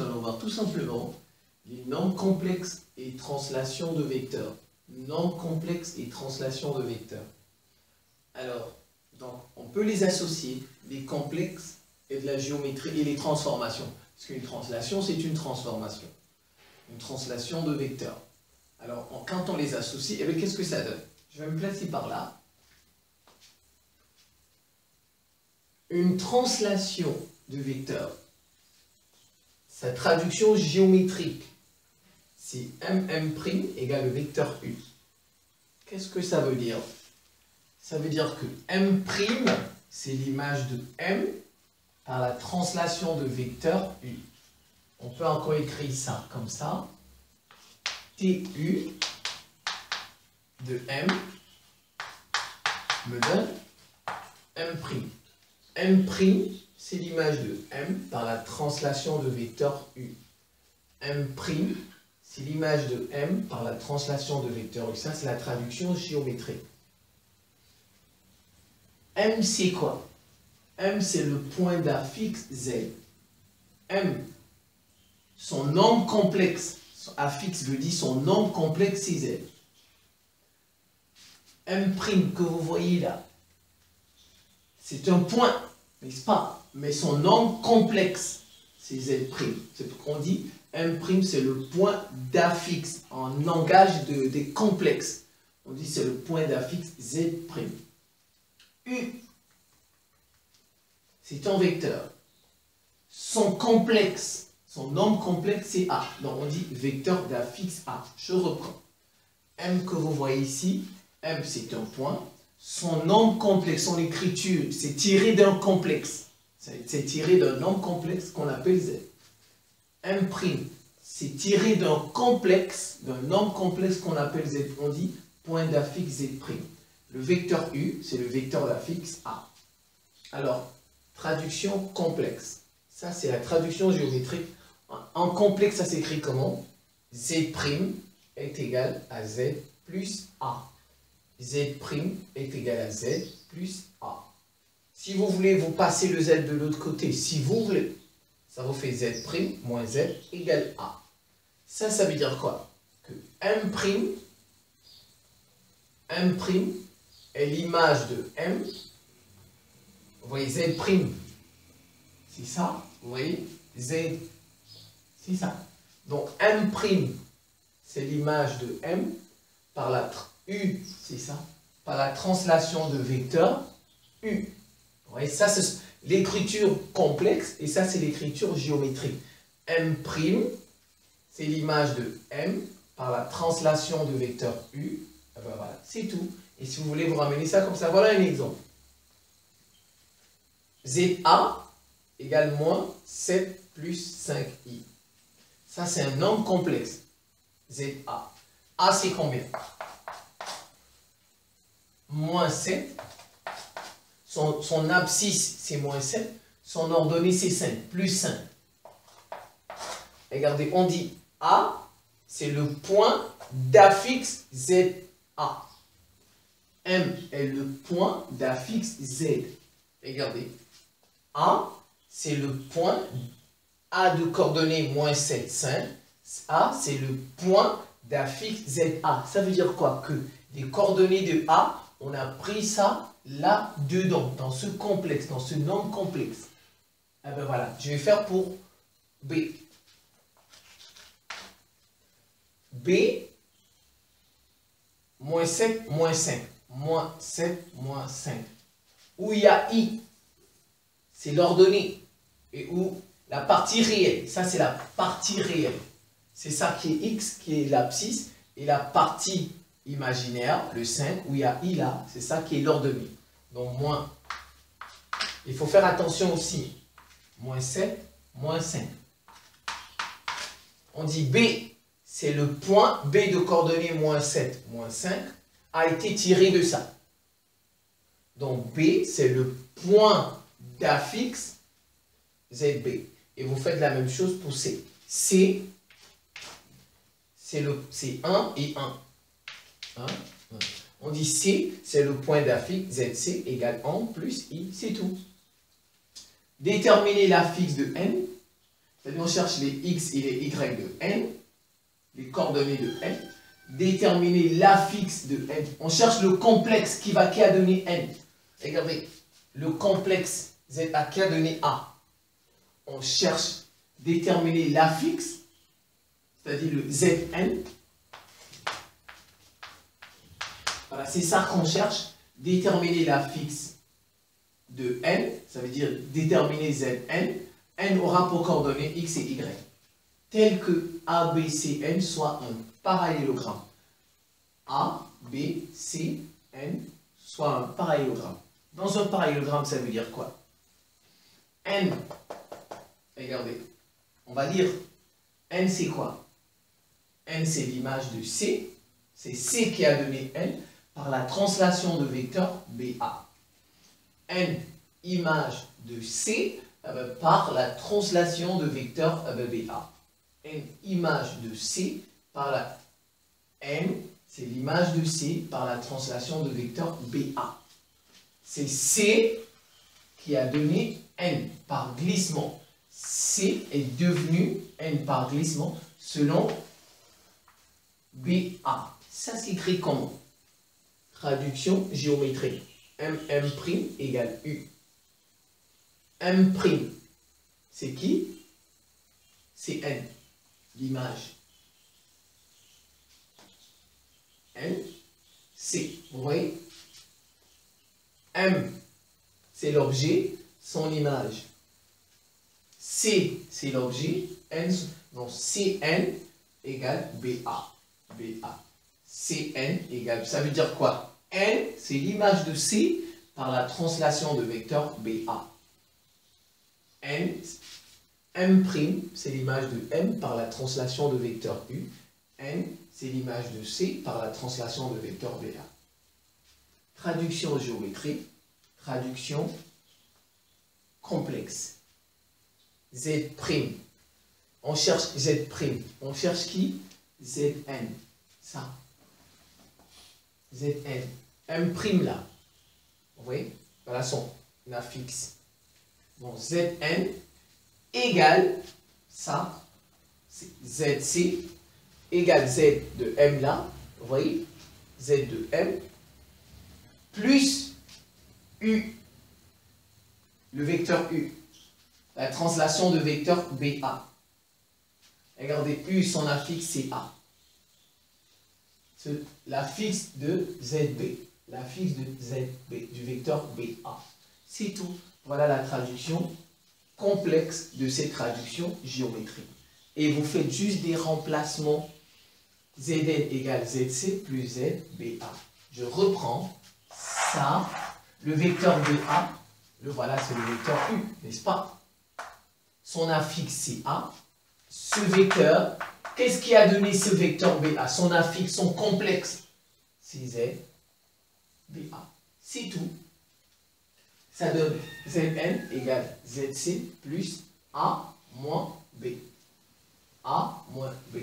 allons voir tout simplement les nombres complexes et translation de vecteurs. Nombres complexes et translation de vecteurs. Alors, donc, on peut les associer, les complexes et de la géométrie et les transformations. Parce qu'une translation, c'est une transformation. Une translation de vecteurs. Alors, quand on les associe, eh bien, qu'est-ce que ça donne? Je vais me placer par là. Une translation de vecteurs, sa traduction géométrique, c'est mm' égale le vecteur U. Qu'est-ce que ça veut dire? Ça veut dire que M', c'est l'image de M par la translation de vecteur U. On peut encore écrire ça comme ça. TU de M me donne M'. M', c'est l'image de M par la translation de vecteur U. M', c'est l'image de M par la translation de vecteur U. Ça, c'est la traduction géométrique. M, c'est quoi? M, c'est le point d'affixe Z. M, son nombre complexe, affixe veut dire son nombre complexe, c'est Z. M' que vous voyez là, c'est un point, n'est-ce pas? Mais son nombre complexe, c'est Z'. C'est pourquoi on dit M', c'est le point d'affixe en langage des complexes. On dit c'est le point d'affixe Z'. U, c'est un vecteur. Son complexe, son nombre complexe, c'est A. Donc on dit vecteur d'affixe A. Je reprends. M que vous voyez ici, M c'est un point. Son nombre complexe, son écriture, c'est tiré d'un complexe. C'est tiré d'un nombre complexe qu'on appelle Z. M', c'est tiré d'un complexe, d'un nombre complexe qu'on appelle Z. On dit point d'affixe Z'. Le vecteur U, c'est le vecteur d'affixe A. Alors, traduction complexe. Ça, c'est la traduction géométrique. En complexe, ça s'écrit comment? Z' est égal à Z plus A. Z' est égal à Z plus A. Si vous voulez, vous passez le Z de l'autre côté. Si vous voulez, ça vous fait Z' moins Z égale A. Ça veut dire quoi? Que M' est l'image de M. Vous voyez, Z', c'est ça. Vous voyez, Z, c'est ça. Donc, M', c'est l'image de M par la U, c'est ça, par la translation de vecteur U. Vous voyez, ça, c'est l'écriture complexe et ça, c'est l'écriture géométrique. M', c'est l'image de M par la translation de vecteur U. Et ben voilà, c'est tout. Et si vous voulez vous ramener ça comme ça, voilà un exemple. ZA égale moins 7 plus 5i. Ça, c'est un nombre complexe. ZA. A, c'est combien? Moins 7. Son abscisse, c'est moins 7. Son ordonnée, c'est 5. Plus 5. Regardez, on dit A, c'est le point d'affixe ZA. M est le point d'affixe Z. Regardez. A, c'est le point A de coordonnées moins 7, 5. A, c'est le point d'affixe ZA. Ça veut dire quoi? Que les coordonnées de A, on a pris ça là-dedans, dans ce complexe, dans ce nombre complexe. Eh bien voilà, je vais faire pour B. B, moins 7, moins 5. Moins 7, moins 5. Où il y a I, c'est l'ordonnée. Et où la partie réelle, ça c'est la partie réelle. C'est ça qui est X, qui est l'abscisse. Et la partie imaginaire, le 5, où il y a I là, c'est ça qui est l'ordonnée. Donc moins. Il faut faire attention aussi. Moins 7, moins 5. On dit B, c'est le point, B de coordonnées moins 7, moins 5. A été tiré de ça. Donc B, c'est le point d'affixe ZB. Et vous faites la même chose pour C. C, c'est 1 et 1. 1, 1. On dit C, c'est le point d'affixe ZC égale 1 plus I, c'est tout. Déterminer l'affixe de N. C'est-à-dire on cherche les x et les y de n, les coordonnées de n, déterminer l'affixe de n. On cherche le complexe qui a donné n. Regardez, le complexe ZA qui a donné A. On cherche déterminer l'affixe, c'est-à-dire le Zn. Voilà, c'est ça qu'on cherche. Déterminer l'affixe de n, ça veut dire déterminer Zn. N aura pour coordonnées x et y. Tel que A, B, C, N soit un parallélogramme. A, B, C, N soit un parallélogramme. Dans un parallélogramme, ça veut dire quoi? N, regardez, on va dire, N c'est quoi? N c'est l'image de C, c'est C qui a donné N par la translation de vecteur BA. N, image de C par la translation de vecteur BA. N, image de C par la N, c'est l'image de C par la translation de vecteur BA. C'est C qui a donné N par glissement. C est devenu N par glissement selon BA. Ça s'écrit comment? Traduction géométrique. MM' égale U. M', c'est qui? C'est N, l'image. N, C. Vous voyez? M, c'est l'objet, son image. C, c'est l'objet. N, donc Cn égale BA. BA. Cn égale, ça veut dire quoi? N, c'est l'image de C par la translation de vecteur BA. N, M', c'est l'image de M par la translation de vecteur U. N, c'est l'image de C par la translation de vecteur BA. Traduction géométrique, traduction complexe. Z'. On cherche Z'. On cherche qui? Zn. Ça. Zn. M' là. Vous voyez? Voilà son affixe. Bon, Zn égale ça. C'est Zc égale Z de M là. Vous voyez? Z de M plus U. Le vecteur U. La translation de vecteur BA. Regardez, U, son affixe, c'est A. L'affixe de ZB. L'affixe de ZB, du vecteur BA. C'est tout. Voilà la traduction complexe de cette traduction géométrique. Et vous faites juste des remplacements. Zn égale Zc plus ZBA. Je reprends ça. Le vecteur BA, le voilà, c'est le vecteur U, n'est-ce pas? Son affixe, c'est A. Ce vecteur, qu'est-ce qui a donné ce vecteur BA? Son affixe, son complexe, c'est Z, BA. C'est tout. Ça donne Zn égale Zc plus A moins B. A moins B.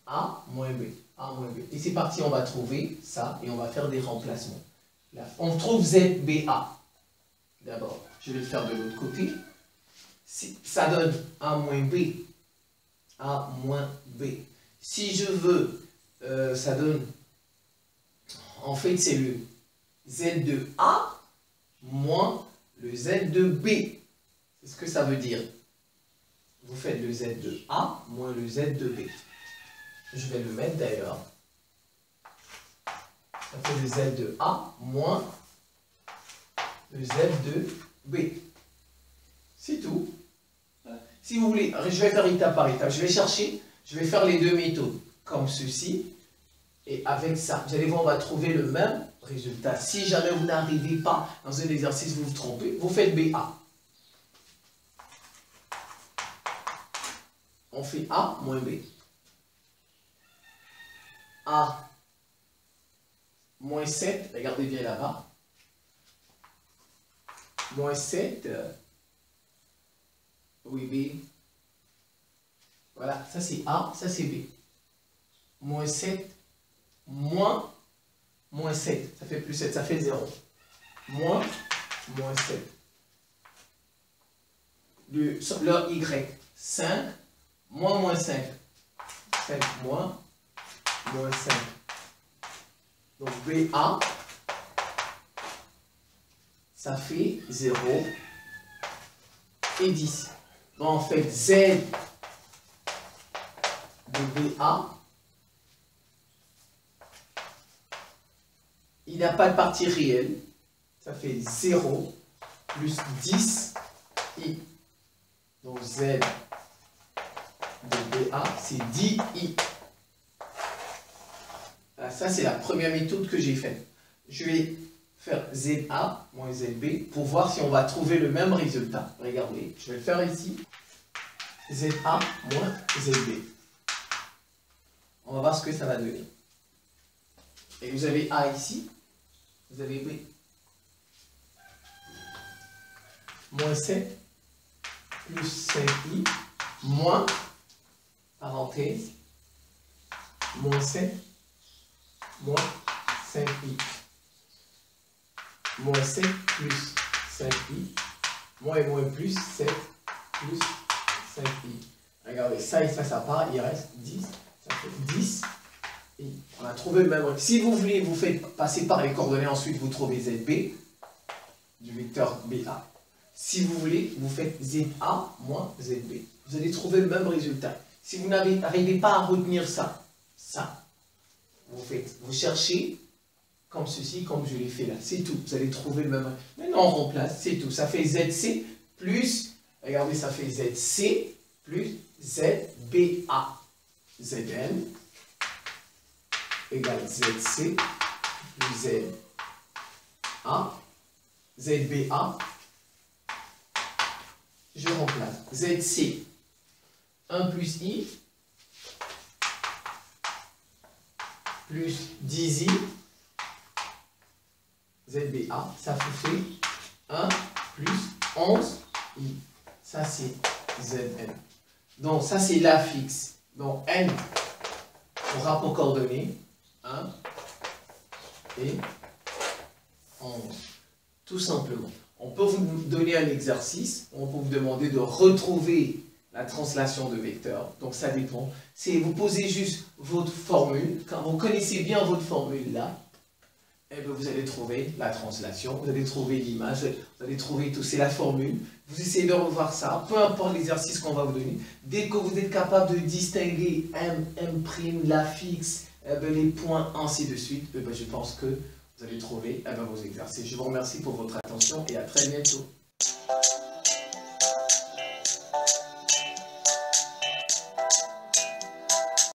A moins B. A moins B. Et c'est parti, on va trouver ça et on va faire des remplacements. Là, on trouve ZBA. D'abord, je vais le faire de l'autre côté. Ça donne A moins B. A moins B. Si je veux, ça donne, en fait, c'est le Z de A moins le Z de B. C'est ce que ça veut dire. Vous faites le Z de A moins le Z de B. Je vais le mettre d'ailleurs. Ça fait le Z de A moins le Z de B. C'est tout. Si vous voulez, je vais faire étape par étape. Je vais chercher, je vais faire les deux méthodes, comme ceci. Et avec ça, vous allez voir, on va trouver le même résultat. Si jamais vous n'arrivez pas dans un exercice, vous vous trompez, vous faites BA. On fait A moins B. A moins 7, regardez bien là-bas. Moins 7, oui, B. Voilà, ça c'est A, ça c'est B. Moins 7, moins 7, ça fait plus 7, ça fait 0. Moins 7. Leur Y, 5, moins 5. 5 moins 5. Donc BA, ça fait 0 et 10. Donc en fait, Z de BA, il n'a pas de partie réelle. Ça fait 0 plus 10 I. Donc Z de BA, c'est 10 I. Ça, c'est la première méthode que j'ai faite. Je vais faire ZA moins ZB pour voir si on va trouver le même résultat. Regardez, je vais le faire ici. ZA moins ZB. On va voir ce que ça va donner. Et vous avez A ici. Vous avez B. Moins 7 plus 5i moins, parenthèse, moins 7 moins 5i. Moins 7 plus 5i, moins et moins plus 7 plus 5i. Regardez, ça et ça part, il reste 10, ça fait 10 i. On a trouvé le même. Si vous voulez, vous faites passer par les coordonnées, ensuite vous trouvez ZB du vecteur BA. Si vous voulez, vous faites ZA moins ZB. Vous allez trouver le même résultat. Si vous n'arrivez pas à retenir ça, vous cherchez comme ceci, comme je l'ai fait là. C'est tout. Vous allez trouver le même. Maintenant, on remplace. C'est tout. Ça fait ZC plus, regardez, ça fait ZC plus ZBA. Zn égale ZC plus ZA. ZBA. Je remplace. ZC 1 plus I plus 10i. ZBA, ça vous fait 1 plus 11i. Ça, c'est Zn. Donc, ça, c'est la fixe. Donc, n, au rapport coordonnées, 1 et 11. Tout simplement. On peut vous donner un exercice, on peut vous demander de retrouver la translation de vecteurs. Donc, ça dépend. Si vous posez juste votre formule, quand vous connaissez bien votre formule là, eh bien, vous allez trouver la translation, vous allez trouver l'image, vous allez trouver tout, c'est la formule. Vous essayez de revoir ça, peu importe l'exercice qu'on va vous donner. Dès que vous êtes capable de distinguer M, M', la fixe, eh bien, les points, ainsi de suite, eh bien, je pense que vous allez trouver vos exercices. Je vous remercie pour votre attention et à très bientôt.